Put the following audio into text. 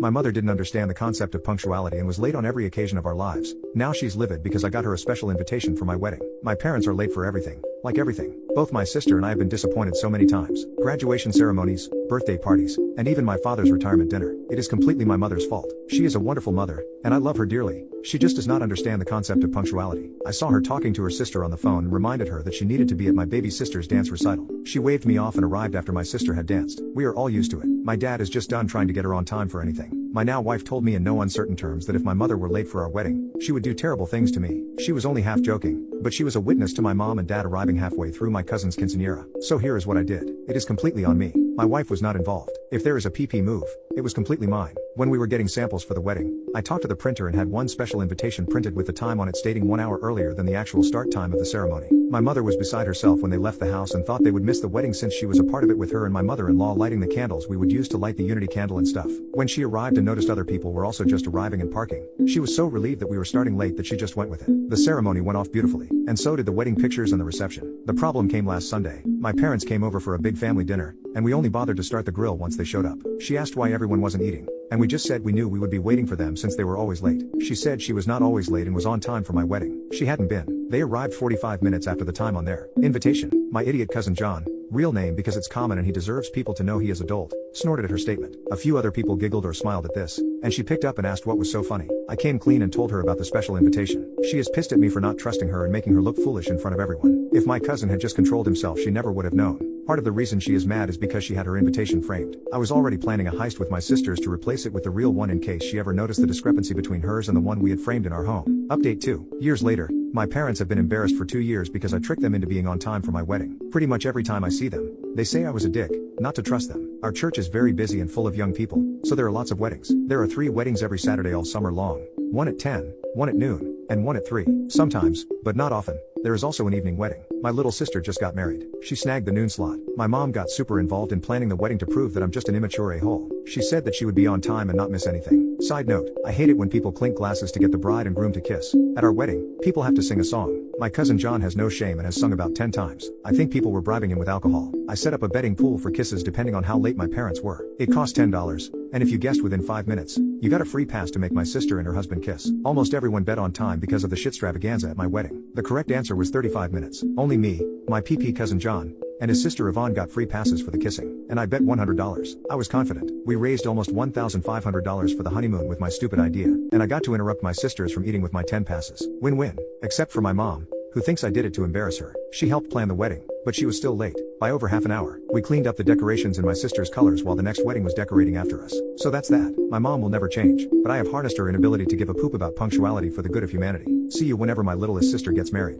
My mother didn't understand the concept of punctuality and was late on every occasion of our lives. Now she's livid because I got her a special invitation for my wedding. My parents are late for everything. Like everything. Both my sister and I have been disappointed so many times. Graduation ceremonies, birthday parties, and even my father's retirement dinner. It is completely my mother's fault. She is a wonderful mother, and I love her dearly. She just does not understand the concept of punctuality. I saw her talking to her sister on the phone and reminded her that she needed to be at my baby sister's dance recital. She waved me off and arrived after my sister had danced. We are all used to it. My dad is just done trying to get her on time for anything. My now wife told me in no uncertain terms that if my mother were late for our wedding, she would do terrible things to me. She was only half joking, but she was a witness to my mom and dad arriving halfway through my cousin's quinceañera. So here is what I did. It is completely on me. My wife was not involved. If there is a PP move, it was completely mine. When we were getting samples for the wedding, I talked to the printer and had one special invitation printed with the time on it stating 1 hour earlier than the actual start time of the ceremony. My mother was beside herself when they left the house and thought they would miss the wedding since she was a part of it with her and my mother-in-law lighting the candles we would use to light the unity candle and stuff. When she arrived and noticed other people were also just arriving and parking, she was so relieved that we were starting late that she just went with it. The ceremony went off beautifully, and so did the wedding pictures and the reception. The problem came last Sunday. My parents came over for a big family dinner, and we only bothered to start the grill once they showed up. She asked why everyone wasn't eating, and we just said we knew we would be waiting for them since they were always late. She said she was not always late and was on time for my wedding. She hadn't been. They arrived 45 minutes after the time on their invitation. My idiot cousin John, real name because it's common and he deserves people to know he is adult, snorted at her statement. A few other people giggled or smiled at this, and she picked up and asked what was so funny. I came clean and told her about the special invitation. She is pissed at me for not trusting her and making her look foolish in front of everyone. If my cousin had just controlled himself, she never would have known. Part of the reason she is mad is because she had her invitation framed. I was already planning a heist with my sisters to replace it with the real one in case she ever noticed the discrepancy between hers and the one we had framed in our home. Update 2 years later. My parents have been embarrassed for 2 years because I tricked them into being on time for my wedding. Pretty much every time I see them, they say I was a dick, not to trust them. Our church is very busy and full of young people, so there are lots of weddings. There are 3 weddings every Saturday all summer long. One at 10, one at noon, and one at 3. Sometimes, but not often, there is also an evening wedding. My little sister just got married. She snagged the noon slot. My mom got super involved in planning the wedding to prove that I'm just an immature a-hole. She said that she would be on time and not miss anything. Side note, I hate it when people clink glasses to get the bride and groom to kiss. At our wedding, people have to sing a song. My cousin John has no shame and has sung about 10 times. I think people were bribing him with alcohol. I set up a betting pool for kisses depending on how late my parents were. It cost $10, and if you guessed within 5 minutes, you got a free pass to make my sister and her husband kiss. Almost everyone bet on time because of the shitstravaganza at my wedding. The correct answer was 35 minutes. Only me, my PP cousin John, and his sister Yvonne got free passes for the kissing, and I bet $100. I was confident. We raised almost $1,500 for the honeymoon with my stupid idea, and I got to interrupt my sisters from eating with my 10 passes. Win-win. Except for my mom, who thinks I did it to embarrass her. She helped plan the wedding, but she was still late, by over half an hour. We cleaned up the decorations in my sister's colors while the next wedding was decorating after us. So that's that. My mom will never change, but I have harnessed her inability to give a poop about punctuality for the good of humanity. See you whenever my littlest sister gets married.